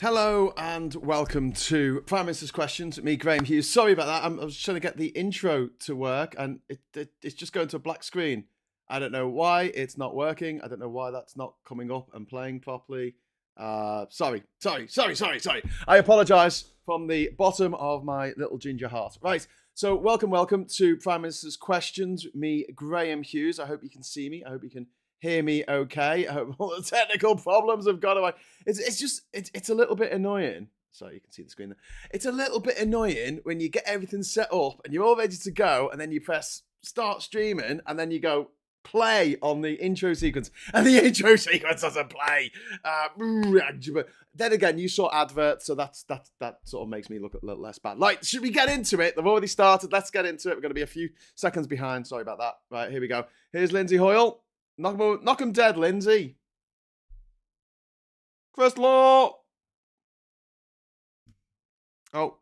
Hello and welcome to Prime Minister's Questions. Me, Graham Hughes. Sorry about that. I was trying to get the intro to work and it's just going to a black screen. I don't know why it's not working. I don't know why that's not coming up and playing properly. Sorry. I apologise from the bottom of my little ginger heart. Right. So welcome to Prime Minister's Questions. Me, Graham Hughes. I hope you can see me. I hope you can hear me okay. I hope all the technical problems have gone away. It's a little bit annoying. Sorry, you can see the screen there. It's a little bit annoying when you get everything set up and you're all ready to go and then you press start streaming and then you go play on the intro sequence and the intro sequence doesn't play. But then again, you saw adverts, so that sort of makes me look a little less bad. Like, should we get into it? They've already started. Let's get into it. We're going to be a few seconds behind. Sorry about that. Right, here we go. Here's Lindsay Hoyle. Knock him dead, Lindsay. Chris Law. Oh,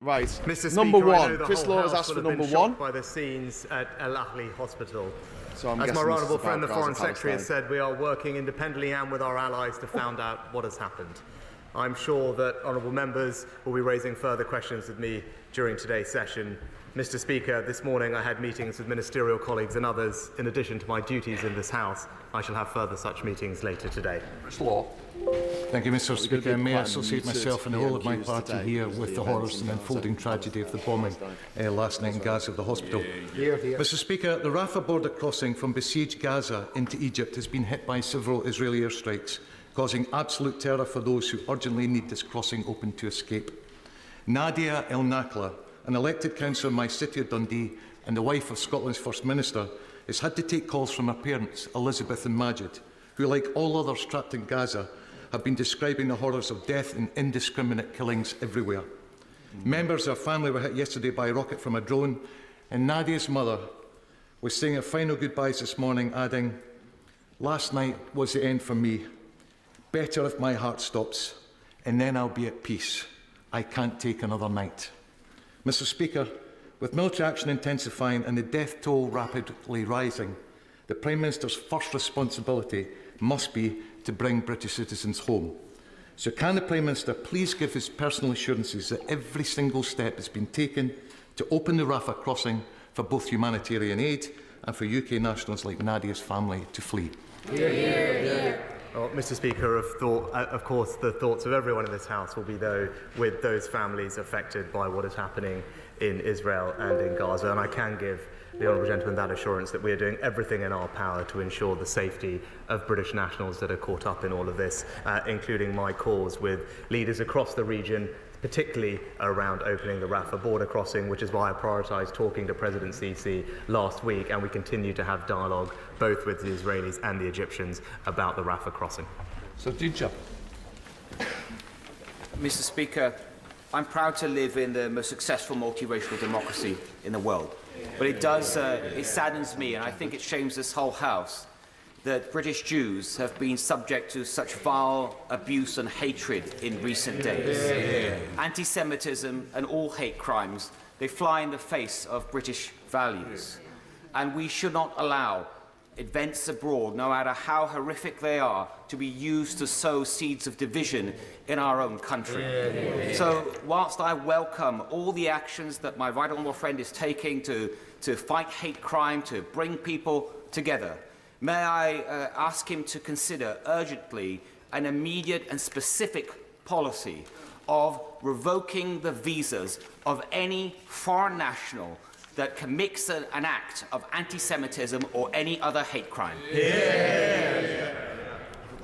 right. Mr. Speaker, number one. I know the Chris whole Law has House asked will for have been number shocked one. by the scenes at Al Ahli Hospital. So As my honourable friend, the Foreign Secretary, has said, we are working independently and with our allies to find out what has happened. I'm sure that honourable members will be raising further questions with me during today's session. Mr. Speaker, this morning I had meetings with ministerial colleagues and others. In addition to my duties in this House, I shall have further such meetings later today. Law. Thank you, Mr. Speaker. And may I associate myself and the whole of my party here with the horrors and unfolding tragedy of the bombing last night in Gaza of the hospital. Mr. Speaker, the Rafah border crossing from besieged Gaza into Egypt has been hit by several Israeli airstrikes, causing absolute terror for those who urgently need this crossing open to escape. Nadia El Nakla, an elected councillor in my city of Dundee and the wife of Scotland's First Minister, has had to take calls from her parents, Elizabeth and Majid, who, like all others trapped in Gaza, have been describing the horrors of death and indiscriminate killings everywhere. Members of her family were hit yesterday by a rocket from a drone, and Nadia's mother was saying her final goodbyes this morning, adding, "Last night was the end for me. Better if my heart stops, and then I'll be at peace. I can't take another night." Mr. Speaker, with military action intensifying and the death toll rapidly rising, the Prime Minister's first responsibility must be to bring British citizens home. So can the Prime Minister please give his personal assurances that every single step has been taken to open the Rafah crossing for both humanitarian aid and for UK nationals like Nadia's family to flee? Well, Mr. Speaker, of course, the thoughts of everyone in this House will be with those families affected by what is happening in Israel and in Gaza, and I can give the honourable gentleman that assurance that we are doing everything in our power to ensure the safety of British nationals that are caught up in all of this, including my calls with leaders across the region, particularly around opening the Rafah border crossing, which is why I prioritised talking to President Sisi last week, and we continue to have dialogue both with the Israelis and the Egyptians about the Rafah crossing. Sir Dija. Mr. Speaker, I'm proud to live in the most successful multiracial democracy in the world. But it saddens me, and I think it shames this whole House, that British Jews have been subject to such vile abuse and hatred in recent days. Anti-Semitism and all hate crimes, they fly in the face of British values. And we should not allow events abroad, no matter how horrific they are, to be used to sow seeds of division in our own country. So, whilst I welcome all the actions that my right honourable friend is taking to fight hate crime, to bring people together, may I ask him to consider urgently an immediate and specific policy of revoking the visas of any foreign national that commits an act of anti-Semitism or any other hate crime.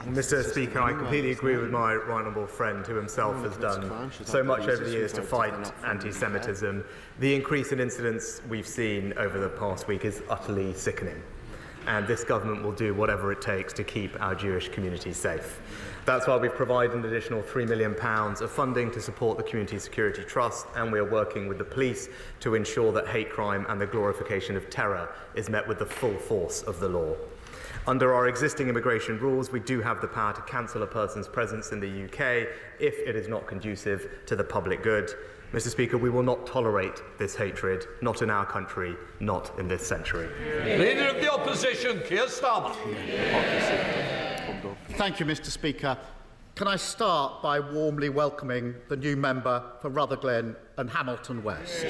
Mr. Speaker, I completely agree with my right honourable friend, who himself has done so much over the years to fight anti-Semitism. The increase in incidents we've seen over the past week is utterly sickening, and this government will do whatever it takes to keep our Jewish community safe. That's why we've provided an additional £3 million of funding to support the Community Security Trust, and we are working with the police to ensure that hate crime and the glorification of terror is met with the full force of the law. Under our existing immigration rules, we do have the power to cancel a person's presence in the UK if it is not conducive to the public good. Mr. Speaker, we will not tolerate this hatred, not in our country, not in this century. Leader of the Opposition, Keir Starmer. Thank you, Mr. Speaker. Can I start by warmly welcoming the new member for Rutherglen and Hamilton West?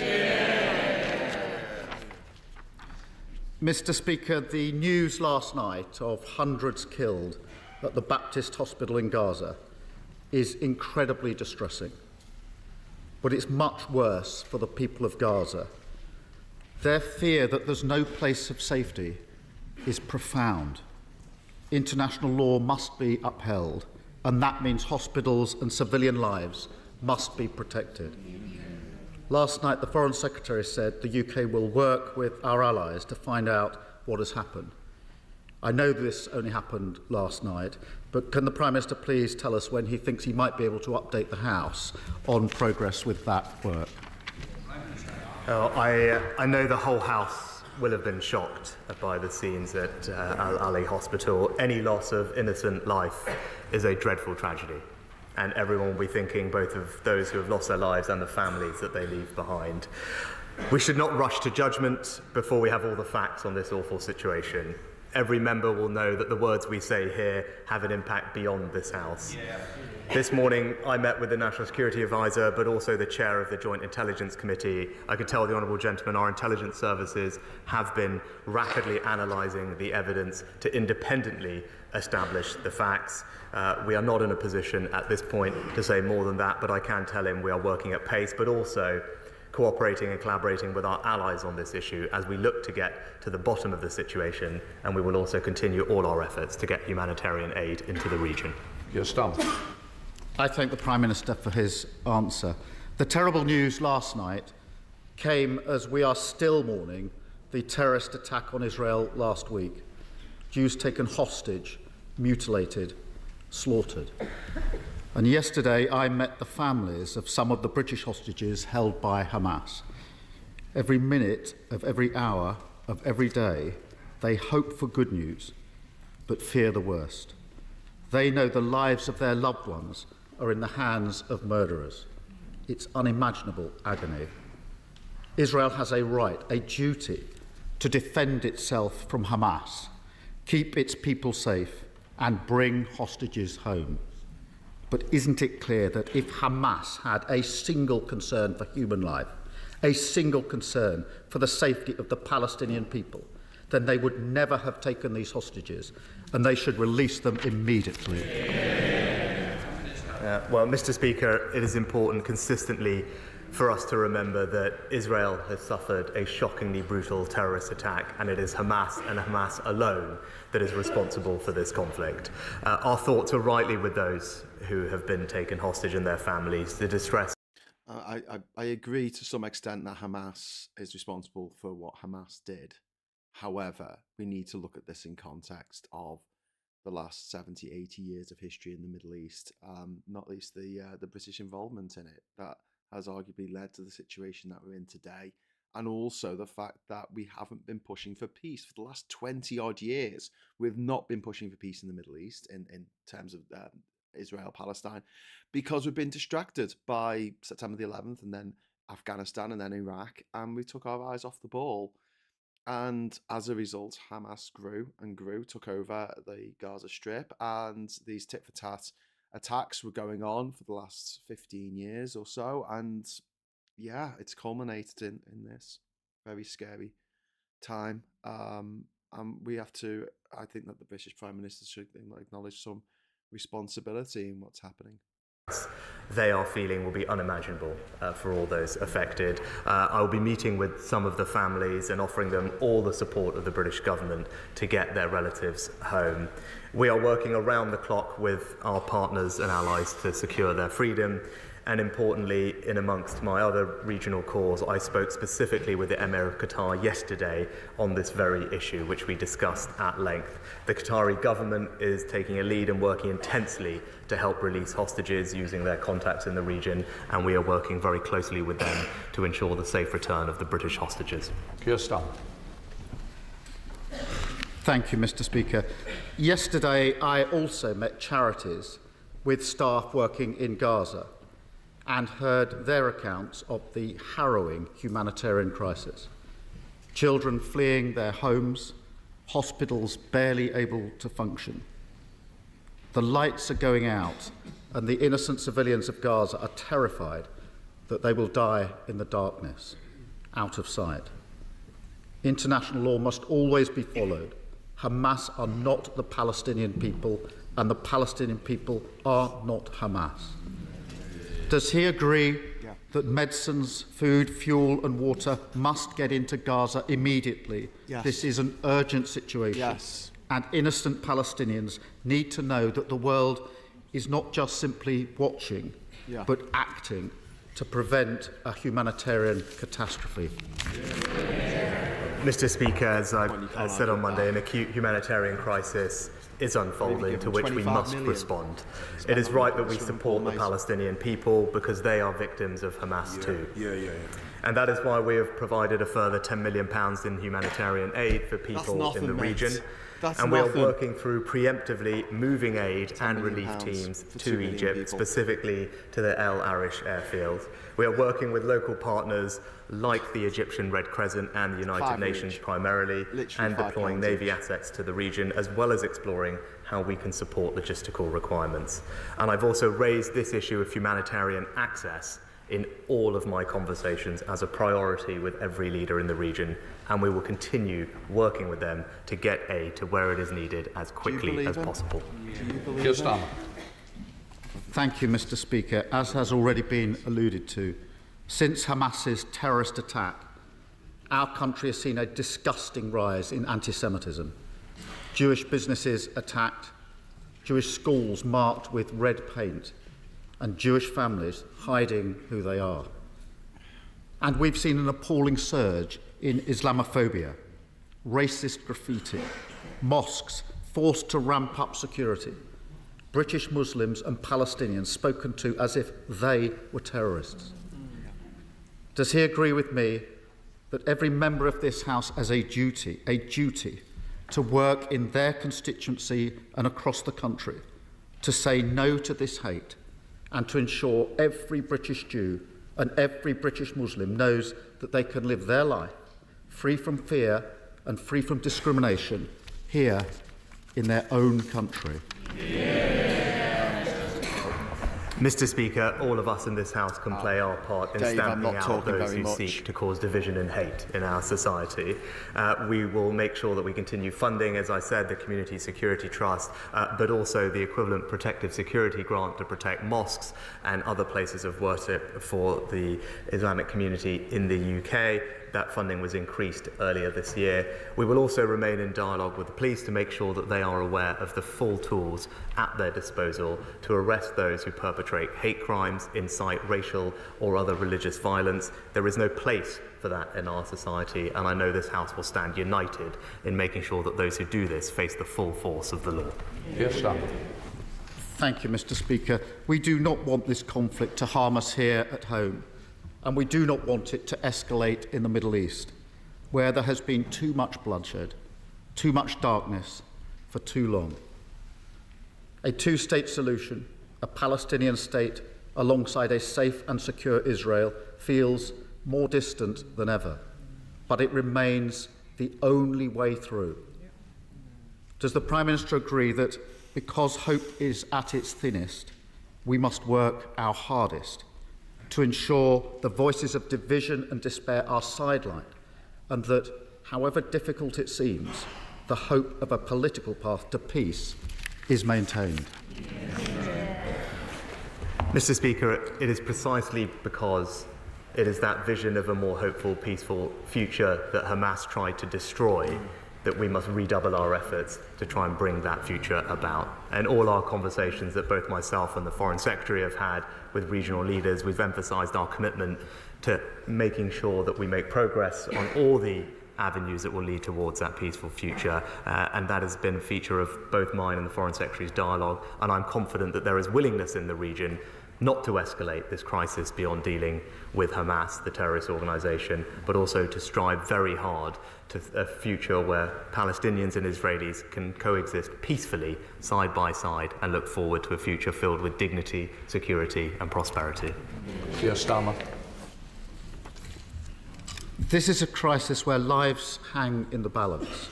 Mr. Speaker, the news last night of hundreds killed at the Baptist Hospital in Gaza is incredibly distressing. But it's much worse for the people of Gaza. Their fear that there's no place of safety is profound. International law must be upheld, and that means hospitals and civilian lives must be protected. Last night, the Foreign Secretary said the UK will work with our allies to find out what has happened. I know this only happened last night, but can the Prime Minister please tell us when he thinks he might be able to update the House on progress with that work? I know the whole House will have been shocked by the scenes at Al-Ali Hospital. Any loss of innocent life is a dreadful tragedy, and everyone will be thinking both of those who have lost their lives and the families that they leave behind. We should not rush to judgment before we have all the facts on this awful situation. Every member will know that the words we say here have an impact beyond this House. This morning, I met with the National Security Advisor, but also the chair of the Joint Intelligence Committee. I could tell the honourable gentleman our intelligence services have been rapidly analysing the evidence to independently establish the facts. We are not in a position at this point to say more than that, but I can tell him we are working at pace, but also cooperating and collaborating with our allies on this issue as we look to get to the bottom of the situation, and we will also continue all our efforts to get humanitarian aid into the region. Yes, Tom. I thank the Prime Minister for his answer. The terrible news last night came as we are still mourning the terrorist attack on Israel last week. Jews taken hostage, mutilated, slaughtered. And yesterday I met the families of some of the British hostages held by Hamas. Every minute of every hour of every day, they hope for good news, but fear the worst. They know the lives of their loved ones are in the hands of murderers. It's unimaginable agony. Israel has a right, a duty, to defend itself from Hamas, keep its people safe, and bring hostages home. But isn't it clear that if Hamas had a single concern for human life, a single concern for the safety of the Palestinian people, then they would never have taken these hostages, and they should release them immediately. Well, Mr. Speaker, it is important consistently for us to remember that Israel has suffered a shockingly brutal terrorist attack, and it is Hamas and Hamas alone that is responsible for this conflict. Our thoughts are rightly with those who have been taken hostage and their families. The distress. I agree to some extent that Hamas is responsible for what Hamas did. However, we need to look at this in context of the last 70, 80 years of history in the Middle East, not least the British involvement in it. That has arguably led to the situation that we're in today, and also the fact that we haven't been pushing for peace for the last 20 odd years. We've not been pushing for peace in the Middle East in terms of Israel, Palestine, because we've been distracted by September the 11th and then Afghanistan and then Iraq, and we took our eyes off the ball. And as a result, Hamas grew and grew, took over the Gaza Strip, and these tit-for-tat attacks were going on for the last 15 years or so. And yeah, it's culminated in this very scary time. And we have to, I think that the British Prime Minister should acknowledge some responsibility in what's happening. They are feeling will be unimaginable for all those affected. I will be meeting with some of the families and offering them all the support of the British government to get their relatives home. We are working around the clock with our partners and allies to secure their freedom. And importantly, in amongst my other regional calls, I spoke specifically with the Emir of Qatar yesterday on this very issue, which we discussed at length. The Qatari government is taking a lead and working intensely to help release hostages using their contacts in the region, and we are working very closely with them to ensure the safe return of the British hostages. Kirsten. Thank you, Mr. Speaker. Yesterday, I also met charities with staff working in Gaza and heard their accounts of the harrowing humanitarian crisis. Children fleeing their homes, hospitals barely able to function. The lights are going out, and the innocent civilians of Gaza are terrified that they will die in the darkness, out of sight. International law must always be followed. Hamas are not the Palestinian people, and the Palestinian people are not Hamas. Does he agree that medicines, food, fuel and water must get into Gaza immediately? Yes. This is an urgent situation. Yes. And innocent Palestinians need to know that the world is not just simply watching, but acting to prevent a humanitarian catastrophe. Mr. Speaker, as I said on Monday, an acute humanitarian crisis is unfolding to which we must respond. It is right that we support the Palestinian people because they are victims of Hamas too. And that is why we have provided a further £10 million in humanitarian aid for people in the region. And we are working through preemptively moving aid and relief teams to Egypt, specifically to the El Arish airfield. We are working with local partners like the Egyptian Red Crescent and the United Nations primarily, and deploying Navy assets to the region, as well as exploring how we can support logistical requirements. And I've also raised this issue of humanitarian access in all of my conversations as a priority with every leader in the region, and we will continue working with them to get aid to where it is needed as quickly as possible. Thank you, Mr. Speaker. As has already been alluded to, since Hamas's terrorist attack, our country has seen a disgusting rise in anti-Semitism. Jewish businesses attacked, Jewish schools marked with red paint, and Jewish families hiding who they are. And we've seen an appalling surge in Islamophobia, racist graffiti, mosques forced to ramp up security, British Muslims and Palestinians spoken to as if they were terrorists. Does he agree with me that every member of this House has a duty to work in their constituency and across the country to say no to this hate, and to ensure every British Jew and every British Muslim knows that they can live their life free from fear and free from discrimination here in their own country? Mr. Speaker, all of us in this House can play our part in stamping out those who seek to cause division and hate in our society. We will make sure that we continue funding, as I said, the Community Security Trust, but also the equivalent protective security grant to protect mosques and other places of worship for the Islamic community in the UK. That funding was increased earlier this year. We will also remain in dialogue with the police to make sure that they are aware of the full tools at their disposal to arrest those who perpetrate hate crimes, incite racial or other religious violence. There is no place for that in our society, and I know this House will stand united in making sure that those who do this face the full force of the law. Thank you, Mr. Speaker. We do not want this conflict to harm us here at home, and we do not want it to escalate in the Middle East, where there has been too much bloodshed, too much darkness for too long. A two-state solution, a Palestinian state alongside a safe and secure Israel, feels more distant than ever, but it remains the only way through. Does the Prime Minister agree that because hope is at its thinnest, we must work our hardest to ensure the voices of division and despair are sidelined, and that, however difficult it seems, the hope of a political path to peace is maintained? Mr. Speaker, it is precisely because it is that vision of a more hopeful, peaceful future that Hamas tried to destroy that we must redouble our efforts to try and bring that future about. And all our conversations that both myself and the Foreign Secretary have had with regional leaders, we've emphasised our commitment to making sure that we make progress on all the avenues that will lead towards that peaceful future, and that has been a feature of both mine and the Foreign Secretary's dialogue, and I'm confident that there is willingness in the region not to escalate this crisis beyond dealing with Hamas, the terrorist organisation, but also to strive very hard to a future where Palestinians and Israelis can coexist peacefully, side by side, and look forward to a future filled with dignity, security and prosperity. This is a crisis where lives hang in the balance,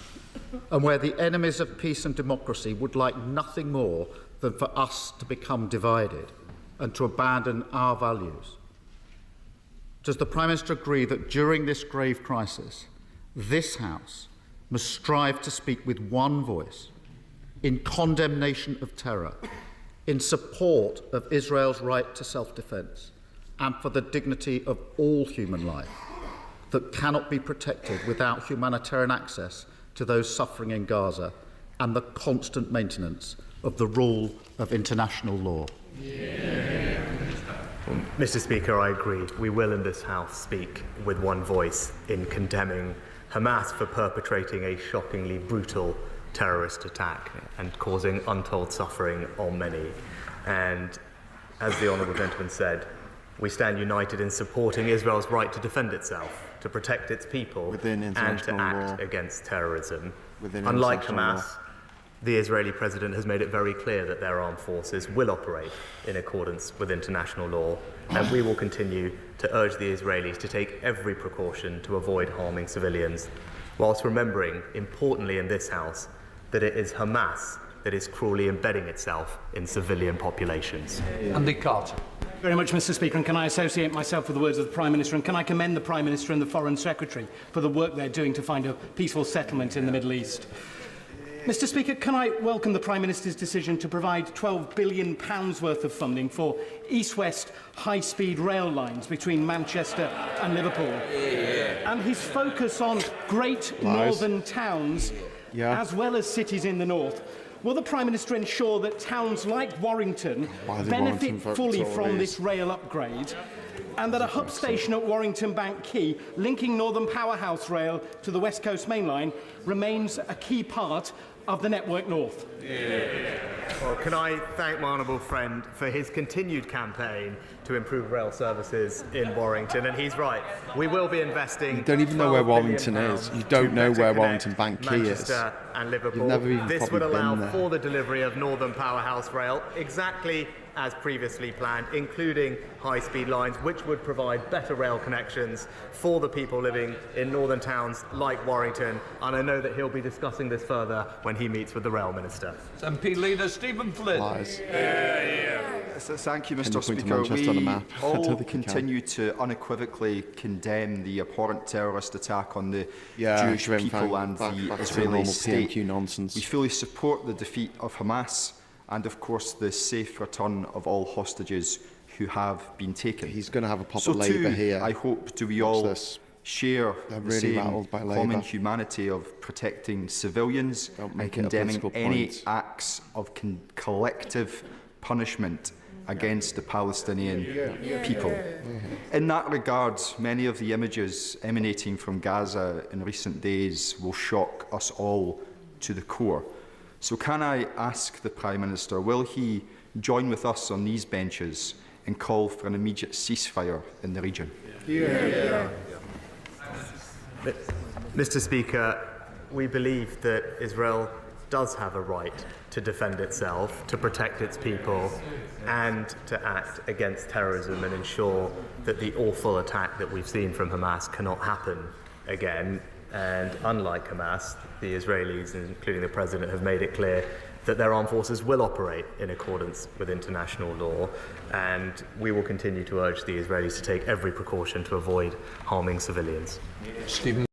and where the enemies of peace and democracy would like nothing more than for us to become divided and to abandon our values? Does the Prime Minister agree that during this grave crisis, this House must strive to speak with one voice in condemnation of terror, in support of Israel's right to self-defence, and for the dignity of all human life that cannot be protected without humanitarian access to those suffering in Gaza and the constant maintenance of the rule of international law? Mr. Speaker, I agree. We will in this House speak with one voice in condemning Hamas for perpetrating a shockingly brutal terrorist attack and causing untold suffering on many. And as the Honourable Gentleman said, we stand united in supporting Israel's right to defend itself, to protect its people, and to act against terrorism. Unlike Hamas, the Israeli President has made it very clear that their armed forces will operate in accordance with international law, and we will continue to urge the Israelis to take every precaution to avoid harming civilians, whilst remembering, importantly in this House, that it is Hamas that is cruelly embedding itself in civilian populations. Andy Carter. Very much, Mr. Speaker, and can I associate myself with the words of the Prime Minister, and can I commend the Prime Minister and the Foreign Secretary for the work they're doing to find a peaceful settlement in the Middle East. Mr. Speaker, can I welcome the Prime Minister's decision to provide £12 billion worth of funding for east-west high-speed rail lines between Manchester and Liverpool, and his focus on great northern towns as well as cities in the north? Will the Prime Minister ensure that towns like Warrington benefit fully from this rail upgrade, and that a hub station at Warrington Bank Quay, linking Northern Powerhouse Rail to the West Coast Main Line, remains a key part of the Network North? Well, can I thank my honourable friend for his continued campaign to improve rail services in Warrington, and he's right. We will be investing. You don't even know where Warrington is. You don't know where Warrington Bank Quay is. Manchester and Liverpool. You've never even this would probably allow been there. for the delivery of Northern Powerhouse Rail, exactly as previously planned, including high-speed lines, which would provide better rail connections for the people living in northern towns like Warrington. And I know that he'll be discussing this further when he meets with the Rail Minister. MP Leader Stephen Flynn. Lies. Thank you, Mr. Can you point to Speaker. Manchester on the We map? I don't all think you can. continue to unequivocally condemn the abhorrent terrorist attack on the Jewish Grim, people and back the to Israeli normal state. PMQ nonsense. We fully support the defeat of Hamas and, of course, the safe return of all hostages who have been taken. He's going to have a pop So of Labour too, here. I hope, do we Watch all this. share They're the really same rattled by common Labour. humanity of protecting civilians Don't and make it a condemning political any point. acts of collective punishment against the Palestinian people. In that regard, many of the images emanating from Gaza in recent days will shock us all to the core. So can I ask the Prime Minister, will he join with us on these benches and call for an immediate ceasefire in the region? Mr. Speaker, we believe that Israel does have a right to defend itself, to protect its people, and to act against terrorism and ensure that the awful attack that we've seen from Hamas cannot happen again. And unlike Hamas, the Israelis, including the President, have made it clear that their armed forces will operate in accordance with international law, and we will continue to urge the Israelis to take every precaution to avoid harming civilians. Stephen.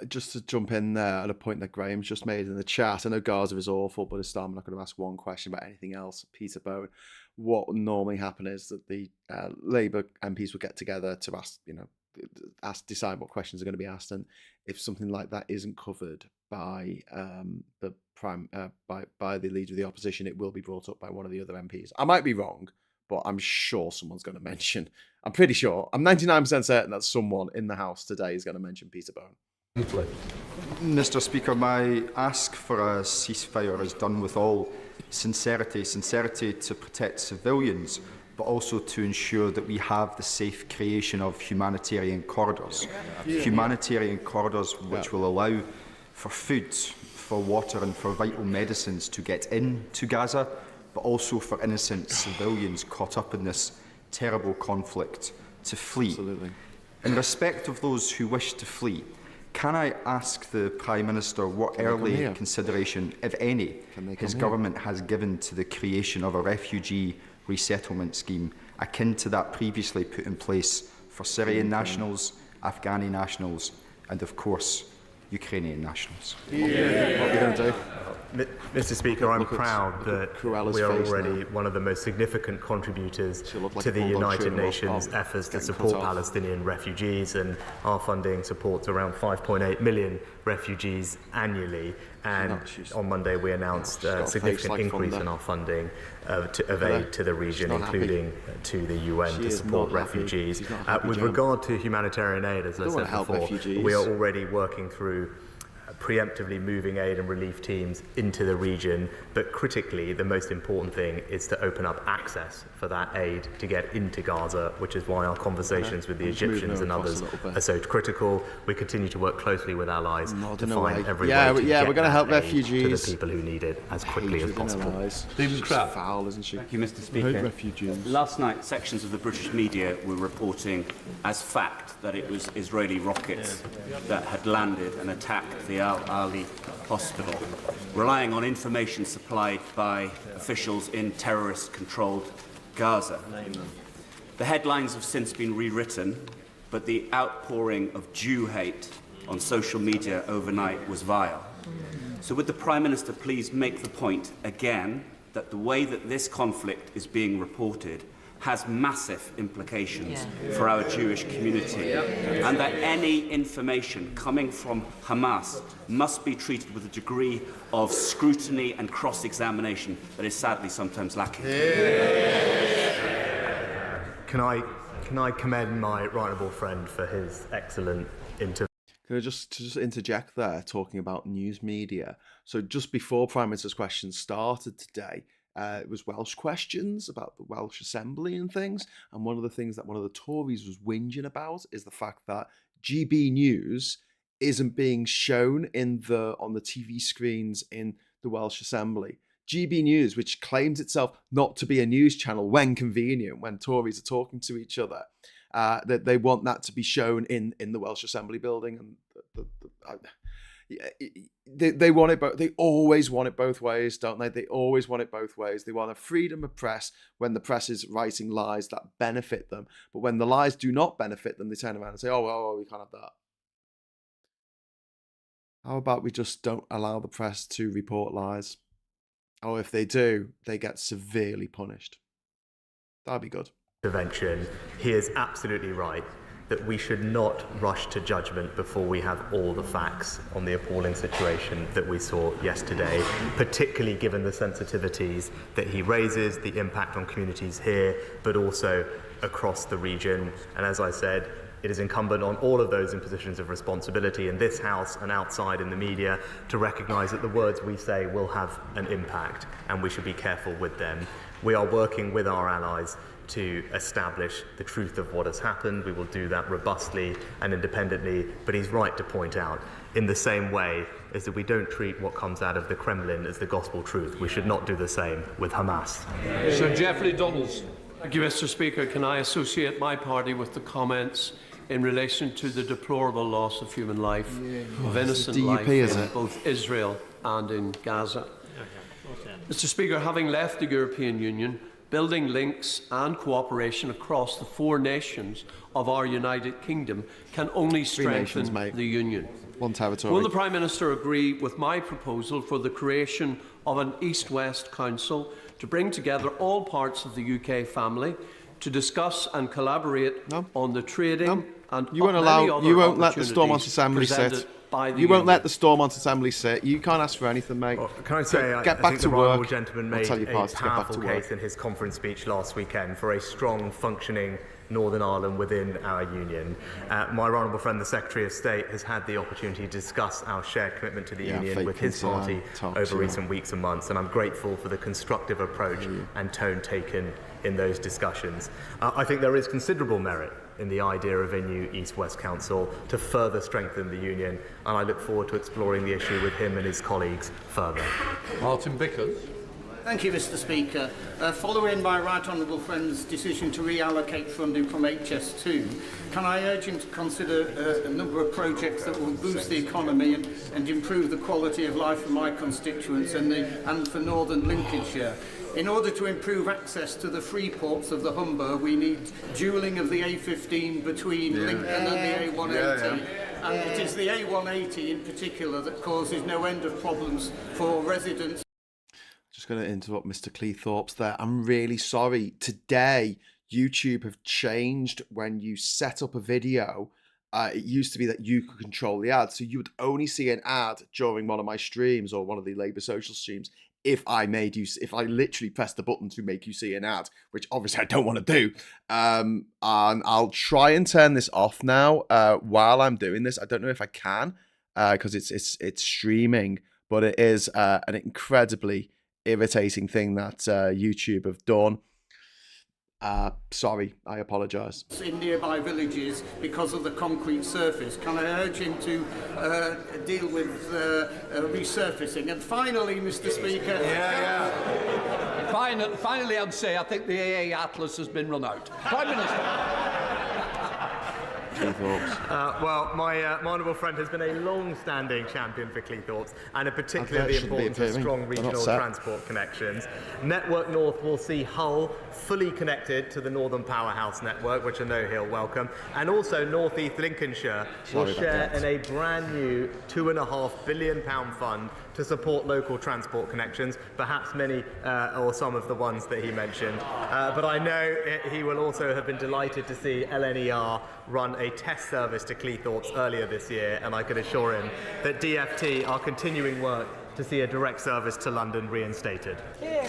Just to jump in there at a point that Graham's just made in the chat. I know Gaza is awful, but I'm not going to ask one question about anything else. Peter Bowen, what would normally happen is that the Labour MPs would get together to decide what questions are going to be asked, and if something like that isn't covered by by the leader of the opposition, it will be brought up by one of the other MPs. I might be wrong, but I'm sure someone's going to mention. I'm pretty sure. I'm 99% certain that someone in the House today is going to mention Peter Bowen. Mr. Speaker, my ask for a ceasefire is done with all sincerity to protect civilians, but also to ensure that we have the safe creation of humanitarian corridors. Humanitarian corridors which will allow for food, for water and for vital medicines to get into Gaza, but also for innocent civilians caught up in this terrible conflict to flee. Absolutely. In respect of those who wish to flee, Can I ask the Prime Minister what early consideration, if any, his government has given to the creation of a refugee resettlement scheme akin to that previously put in place for Syrian nationals, Afghani nationals and, of course, Ukrainian nationals? What are we going to do? Mr. Speaker, I'm proud that we are already one of the most significant contributors to the United Nations efforts to support Palestinian refugees, and our funding supports around 5.8 million refugees annually. And on Monday we announced a significant increase in our funding of aid to the region, including to the UN to support refugees. With regard to humanitarian aid, as I said before, we are already working through preemptively moving aid and relief teams into the region, but critically the most important thing is to open up access for that aid to get into Gaza, which is why our conversations with the Egyptians and others are so critical. We continue to work closely with allies to find every way to get we're going to help aid refugees to the people who need it as quickly as possible. Stephen Crabb. Foul, isn't she? Thank you, Mr. Speaker. Last night, sections of the British media were reporting as fact that it was Israeli rockets that had landed and attacked the Al-Ali hospital, relying on information supplied by officials in terrorist-controlled Gaza. The headlines have since been rewritten, but the outpouring of Jew hate on social media overnight was vile. So would the Prime Minister please make the point again that the way that this conflict is being reported has massive implications for our Jewish community, and that any information coming from Hamas must be treated with a degree of scrutiny and cross-examination that is sadly sometimes lacking. Can I commend my right honourable friend for his excellent intervention? Can I just interject there, talking about news media? So just before Prime Minister's questions started today, it was Welsh questions about the Welsh Assembly and things. And one of the things that one of the Tories was whinging about is the fact that GB News isn't being shown on the TV screens in the Welsh Assembly. GB News, which claims itself not to be a news channel when convenient, when Tories are talking to each other, that they want that to be shown in the Welsh Assembly building, and they want it both. They always want it both ways, don't they? They always want it both ways. They want a freedom of press when the press is writing lies that benefit them, but when the lies do not benefit them, they turn around and say, "Oh, well, we can't have that." How about we just don't allow the press to report lies? Or if they do, they get severely punished. That'd be good. Intervention. He is absolutely right that we should not rush to judgment before we have all the facts on the appalling situation that we saw yesterday, particularly given the sensitivities that he raises, the impact on communities here, but also across the region. And as I said, it is incumbent on all of those in positions of responsibility in this House and outside in the media to recognise that the words we say will have an impact, and we should be careful with them. We are working with our allies to establish the truth of what has happened. We will do that robustly and independently, but he's right to point out, in the same way as that we don't treat what comes out of the Kremlin as the gospel truth, we should not do the same with Hamas. Sir Geoffrey Donaldson. Thank you, Mr. Speaker. Can I associate my party with the comments in relation to the deplorable loss of human life, of innocent life in both Israel and in Gaza? Mr. Speaker, having left the European Union, building links and cooperation across the 4 nations of our United Kingdom can only strengthen the Union. One territory. Will the Prime Minister agree with my proposal for the creation of an East-West Council to bring together all parts of the UK family to discuss and collaborate on the trading and you won't let the Stormont Assembly sit. You won't let the Stormont Assembly sit. You can't ask for anything, mate. Well, can I say, get back to the work. Honourable Gentleman made a powerful case in his conference speech last weekend for a strong, functioning Northern Ireland within our union. My honourable friend, the Secretary of State, has had the opportunity to discuss our shared commitment to the union with his party over recent weeks and months, and I'm grateful for the constructive approach and tone taken in those discussions. I think there is considerable merit in the idea of a new East-West Council to further strengthen the union, and I look forward to exploring the issue with him and his colleagues further. Martin Vickers. Thank you, Mr. Speaker. Following my right honourable friend's decision to reallocate funding from HS2, can I urge him to consider a number of projects that will boost the economy and improve the quality of life for my constituents and for northern Lincolnshire? In order to improve access to the free ports of the Humber, we need dualling of the A15 between Lincoln and the A180. And it is the A180 in particular that causes no end of problems for residents. Just going to interrupt Mr. Cleethorpes there. I'm really sorry. Today, YouTube have changed when you set up a video. It used to be that you could control the ad. So you would only see an ad during one of my streams or one of the Labour Social streams if I literally pressed the button to make you see an ad, which obviously I don't want to do. And I'll try and turn this off now while I'm doing this. I don't know if I can because it's streaming, but it is an incredibly irritating thing that YouTube have done. Sorry, I apologise. In nearby villages because of the concrete surface. Can I urge him to deal with resurfacing? And finally, Mr. Speaker... Finally, I'd say I think the AA Atlas has been run out. Prime Minister. Well, my honourable friend has been a long-standing champion for Cleethorpes and in particular the importance of strong regional transport connections. Network North will see Hull fully connected to the Northern Powerhouse network, which I know he'll welcome, and also North East Lincolnshire will share in a brand new £2.5 billion fund to support local transport connections, perhaps many or some of the ones that he mentioned. But I know he will also have been delighted to see LNER run a test service to Cleethorpes earlier this year, and I can assure him that DFT are continuing work to see a direct service to London reinstated.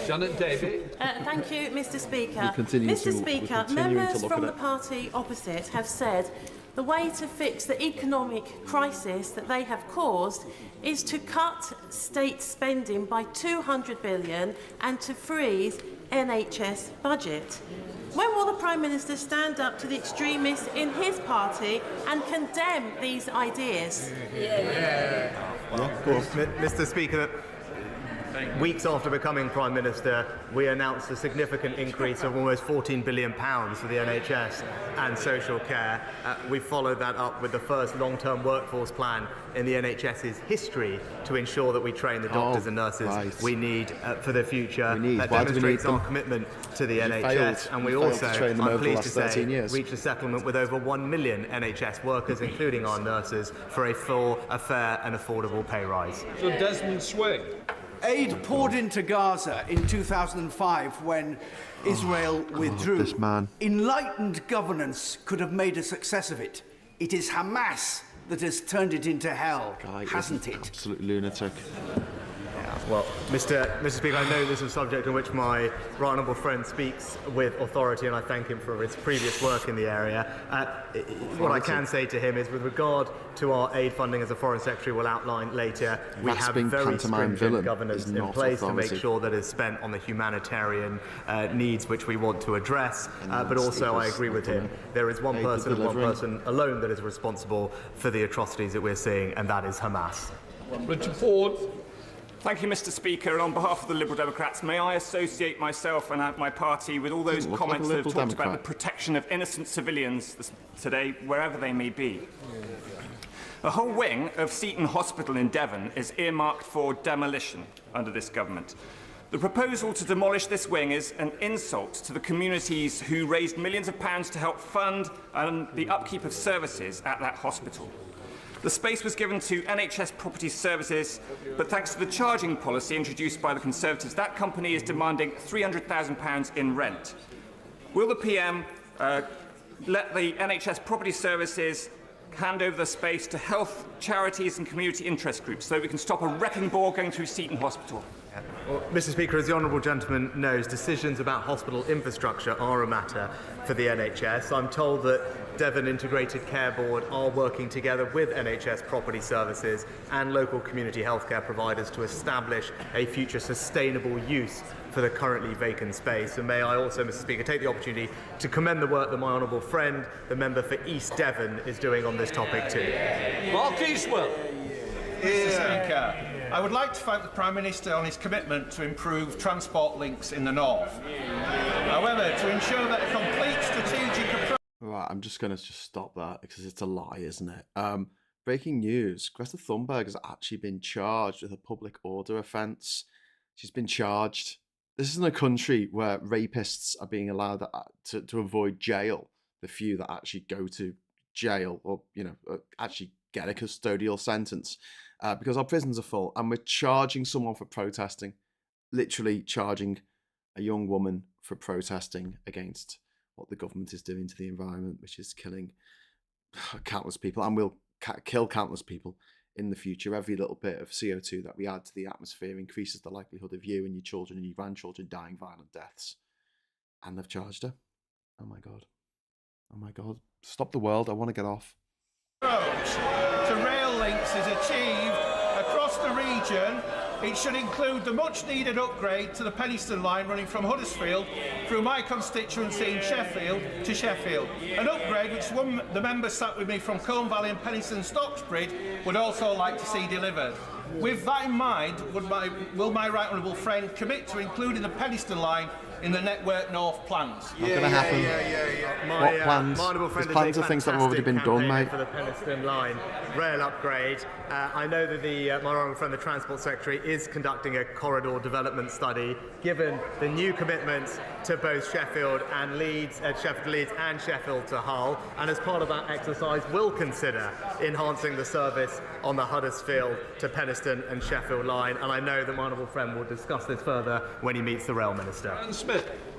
Janet Davey. Thank you, Mr. Speaker. Mr. Speaker, members from the party opposite have said the way to fix the economic crisis that they have caused is to cut state spending by £200 billion and to freeze NHS budget. When will the Prime Minister stand up to the extremists in his party and condemn these ideas? Mr. Speaker, weeks after becoming Prime Minister, we announced a significant increase of almost £14 billion for the NHS and social care. We followed that up with the first long-term workforce plan in the NHS's history to ensure that we train the doctors and nurses we need for the future. That demonstrates our commitment to the NHS, and we also, I'm pleased to say, reached a settlement with over 1 million NHS workers, including our nurses, for a fair and affordable pay rise. So Desmond Swing. Aid poured into Gaza in 2005 when Israel withdrew. This man. Enlightened governance could have made a success of it. It is Hamas that has turned it into hell, hasn't it? Absolute lunatic. Well, Mr. Speaker, I know this is a subject on which my right honourable friend speaks with authority, and I thank him for his previous work in the area. What I can say to him is, with regard to our aid funding, as the Foreign Secretary will outline later, we have very stringent governance in place to make sure that it's spent on the humanitarian needs which we want to address. But also, I agree with him, there is one person and one person alone that is responsible for the atrocities that we're seeing, and that is Hamas. Richard Ford. Thank you, Mr. Speaker. And on behalf of the Liberal Democrats, may I associate myself and my party with all those comments that have talked about the protection of innocent civilians today, wherever they may be. A whole wing of Seton Hospital in Devon is earmarked for demolition under this government. The proposal to demolish this wing is an insult to the communities who raised millions of pounds to help fund the upkeep of services at that hospital. The space was given to NHS Property Services, but thanks to the charging policy introduced by the Conservatives, that company is demanding £300,000 in rent. Will the PM let the NHS Property Services hand over the space to health, charities and community interest groups so that we can stop a wrecking ball going through Seton Hospital? Well, Mr. Speaker, as the honourable gentleman knows, decisions about hospital infrastructure are a matter for the NHS. I'm told that Devon Integrated Care Board are working together with NHS Property Services and local community healthcare providers to establish a future sustainable use for the currently vacant space. And may I also, Mr. Speaker, take the opportunity to commend the work that my honourable friend, the member for East Devon, is doing on this topic too. Mark Eastwell. Mr. Speaker, I would like to thank the Prime Minister on his commitment to improve transport links in the north. However, to ensure that a complete strategic approach... Right, I'm just going to stop that because it's a lie, isn't it? Breaking news. Greta Thunberg has actually been charged with a public order offence. She's been charged. This isn't a country where rapists are being allowed to avoid jail. The few that actually go to jail or, actually get a custodial sentence. Because our prisons are full and we're charging someone for protesting. Literally charging a young woman for protesting against what the government is doing to the environment, which is killing countless people and will kill countless people in the future. Every little bit of CO2 that we add to the atmosphere increases the likelihood of you and your children and your grandchildren dying violent deaths. And they've charged her. Oh my God. Oh my God. Stop the world. I want to get off. To rail links is achieved across the region. It should include the much-needed upgrade to the Penistone line running from Huddersfield through my constituency in Sheffield to Sheffield. An upgrade which the member sat with me from Colne Valley and Penistone Stocksbridge would also like to see delivered. With that in mind, will my right honourable friend commit to including the Penistone line in the Network North plans? Not going to happen. What plans? There's plans of things that have already been done, mate. For the Penistone line rail upgrade. I know that my honourable friend, the Transport Secretary, is conducting a corridor development study, given the new commitments to both Sheffield and Leeds, Sheffield Leeds and Sheffield to Hull, and as part of that exercise will consider enhancing the service on the Huddersfield to Penistone and Sheffield line, and I know that my honourable friend will discuss this further when he meets the Rail Minister.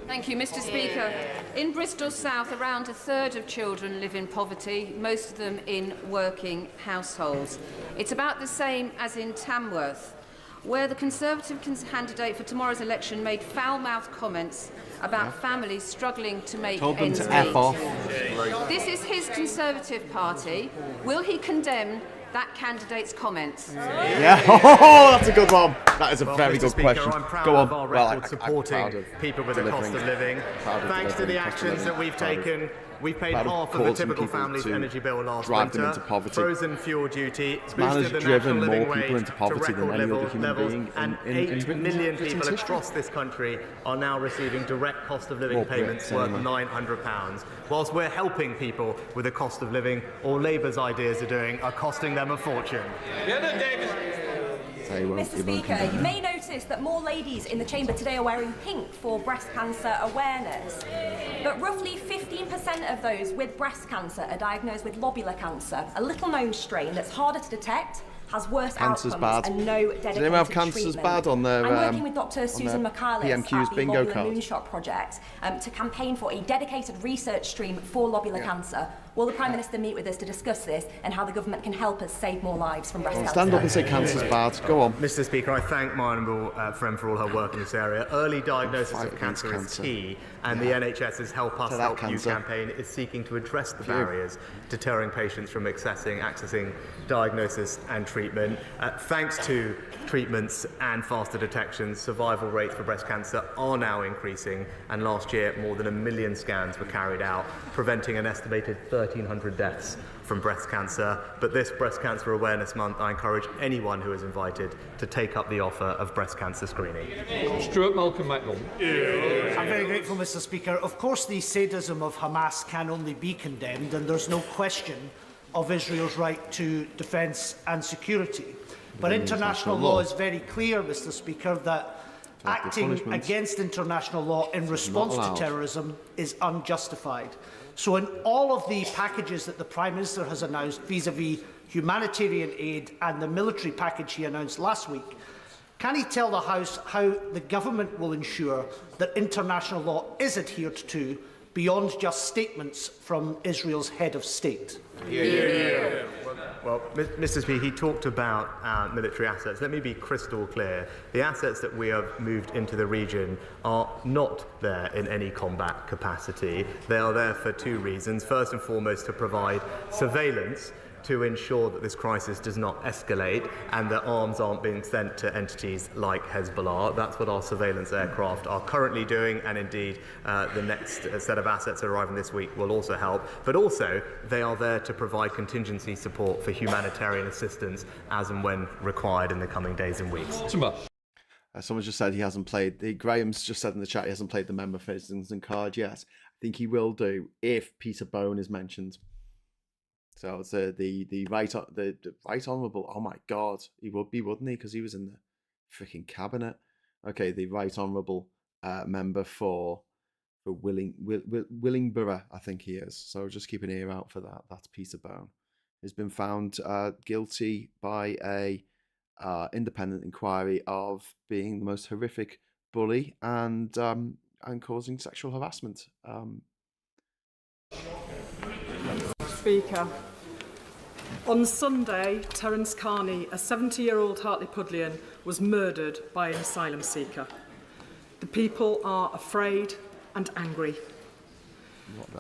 Thank you, Mr. Speaker. In Bristol South, around a third of children live in poverty, most of them in working households. It's about the same as in Tamworth, where the Conservative candidate for tomorrow's election made foul-mouthed comments about families struggling to make ends meet. F off. This is his Conservative Party. Will he condemn that candidate's comments? Yeah, oh, that's a good one. That is a very good Speaker, question. I'm proud Go on. of our Well, record supporting people with the cost of living. Thanks to the actions that we've taken, we've paid half of the typical family's energy bill last winter. Frozen fuel duty, boosted the national living wage to record levels, and 8 million people across this country are now receiving direct cost of living payments worth £900. Whilst we're helping people with the cost of living, all Labour's ideas are costing them a fortune. Mr. Speaker, you may notice that more ladies in the chamber today are wearing pink for breast cancer awareness. But roughly 15% of those with breast cancer are diagnosed with lobular cancer, a little-known strain that's harder to detect, has worse outcomes and no dedicated treatment. Do they have cancers bad on their I'm working with Dr. Susan McCarllis PMQs at the bingo Lobular card? Moonshot Project to campaign for a dedicated research stream for lobular cancer. Will the Prime Minister meet with us to discuss this and how the government can help us save more lives from breast cancer? Stand up and say cancer's bad. Go on. Mr. Speaker, I thank my honourable friend for all her work in this area. Early diagnosis of cancer is key, and the NHS's Help Us Help You campaign is seeking to address the barriers deterring patients from accessing diagnosis and treatment. Thanks to treatments and faster detection, survival rates for breast cancer are now increasing, and last year more than 1 million scans were carried out, preventing an estimated 1,300 deaths from breast cancer. But this Breast Cancer Awareness Month, I encourage anyone who is invited to take up the offer of breast cancer screening. Stuart Malcolm Macmillan. I'm very grateful, Mr. Speaker. Of course, the sadism of Hamas can only be condemned, and there's no question of Israel's right to defence and security. But international law is very clear, Mr. Speaker, that acting against international law in response to terrorism is unjustified. So in all of the packages that the Prime Minister has announced vis-à-vis humanitarian aid and the military package he announced last week, can he tell the House how the government will ensure that international law is adhered to beyond just statements from Israel's head of state? Well, Mr. Speaker, he talked about our military assets. Let me be crystal clear. The assets that we have moved into the region are not there in any combat capacity. They are there for two reasons. First and foremost, to provide surveillance to ensure that this crisis does not escalate and that arms aren't being sent to entities like Hezbollah. That's what our surveillance aircraft are currently doing, and indeed the next set of assets arriving this week will also help. But also, they are there to provide contingency support for humanitarian assistance as and when required in the coming days and weeks. Someone just said he hasn't played. Graham's just said in the chat he hasn't played the member phasings and card yet. I think he will do if Peter Bone is mentioned. So it's the right honourable. Oh my God, he would be, wouldn't he? Because he was in the freaking cabinet. Okay, the right honourable member for Willingborough, I think he is. So just keep an ear out for that. That's Peter Bone. He's been found guilty by a independent inquiry of being the most horrific bully and causing sexual harassment. Speaker. On Sunday, Terence Carney, a 70-year-old Hartlepoolian, was murdered by an asylum seeker. The people are afraid and angry.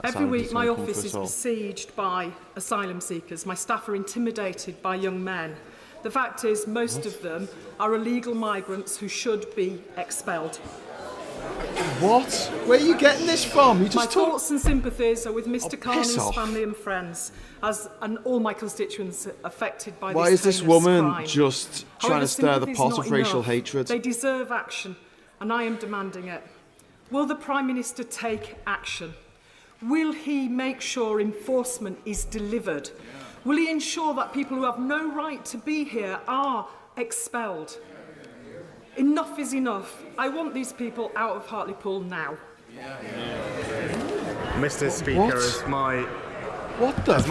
Every week, my office is besieged by asylum seekers. My staff are intimidated by young men. The fact is, most of them are illegal migrants who should be expelled. What? Where are you getting this from? You just my thoughts and sympathies are with Mr. Carney's family and friends, and all my constituents affected by this Why is this woman crime. just trying However, to stir the pot of racial enough. hatred? They deserve action, and I am demanding it. Will the Prime Minister take action? Will he make sure enforcement is delivered? Will he ensure that people who have no right to be here are expelled? Enough is enough. I want these people out of Hartlepool now. Mr. Speaker, as my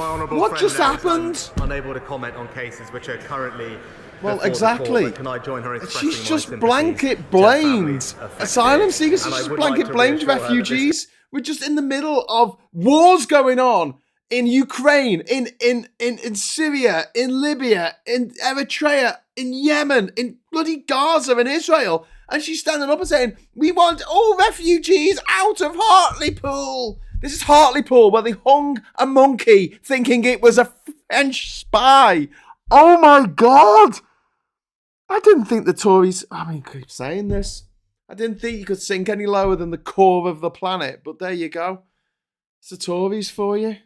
honourable what friend just knows, happened? I'm unable to comment on cases which are currently. Well, before exactly. the court, but can I join her in expressing She's my just sympathies blanket to blamed families affected? asylum seekers. She's And I just would like blanket to blamed reassure her that this- refugees. We're just in the middle of wars going on in Ukraine, in Syria, in Libya, in Eritrea, in Yemen, in bloody Gaza and Israel. And she's standing up and saying, we want all refugees out of Hartlepool. This is Hartlepool, where they hung a monkey thinking it was a French spy. Oh my God. I didn't think the Tories, I mean, keep saying this. I didn't think you could sink any lower than the core of the planet, but there you go. It's the Tories for you.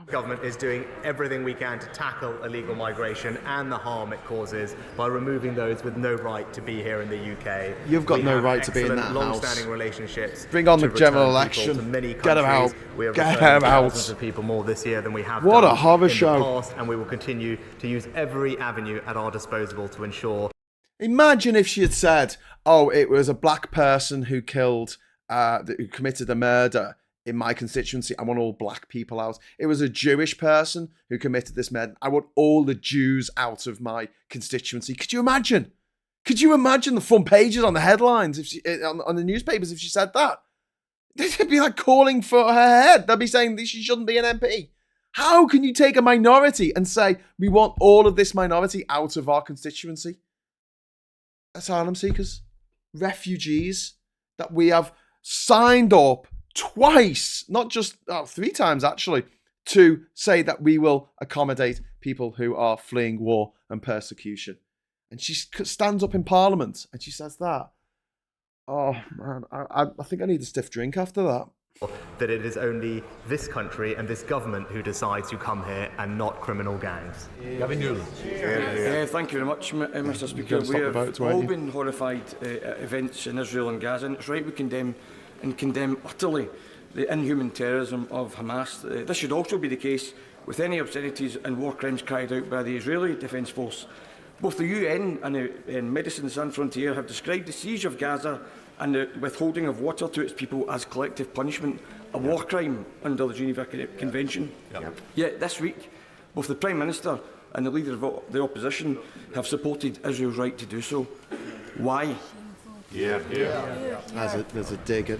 Government is doing everything we can to tackle illegal migration and the harm it causes by removing those with no right to be here in the UK. You've got We no have right to be in excellent, that house. long-standing relationships. Bring on to the general return people election. to many Get 'em countries. out. We have Get returned 'em out. thousands of people more this year than we have What done a horror in show. the past, and we will continue to use every avenue at our disposal to ensure. Imagine if she had said, oh, it was a black person who killed, who committed a murder in my constituency. I want all black people out. It was a Jewish person who committed this murder. I want all the Jews out of my constituency. Could you imagine? Could you imagine the front pages on the headlines if she, on the newspapers if she said that? They'd be like calling for her head. They'd be saying that she shouldn't be an MP. How can you take a minority and say, we want all of this minority out of our constituency? Asylum seekers, refugees that we have signed up twice, not just 3 times actually, to say that we will accommodate people who are fleeing war and persecution. And she stands up in Parliament and she says that. Oh man, I think I need a stiff drink after that. That it is only this country and this government who decides who come here and not criminal gangs. Thank you very much, Mr. Speaker. We have all been horrified at events in Israel and Gaza, and it's right we condemn utterly the inhuman terrorism of Hamas. This should also be the case with any obscenities and war crimes carried out by the Israeli Defence Force. Both the UN and Medicine Sans Frontières have described the siege of Gaza and the withholding of water to its people as collective punishment, a war crime under the Geneva Convention. Yet this week, both the Prime Minister and the Leader of the Opposition have supported Israel's right to do so. Why? There's a dig at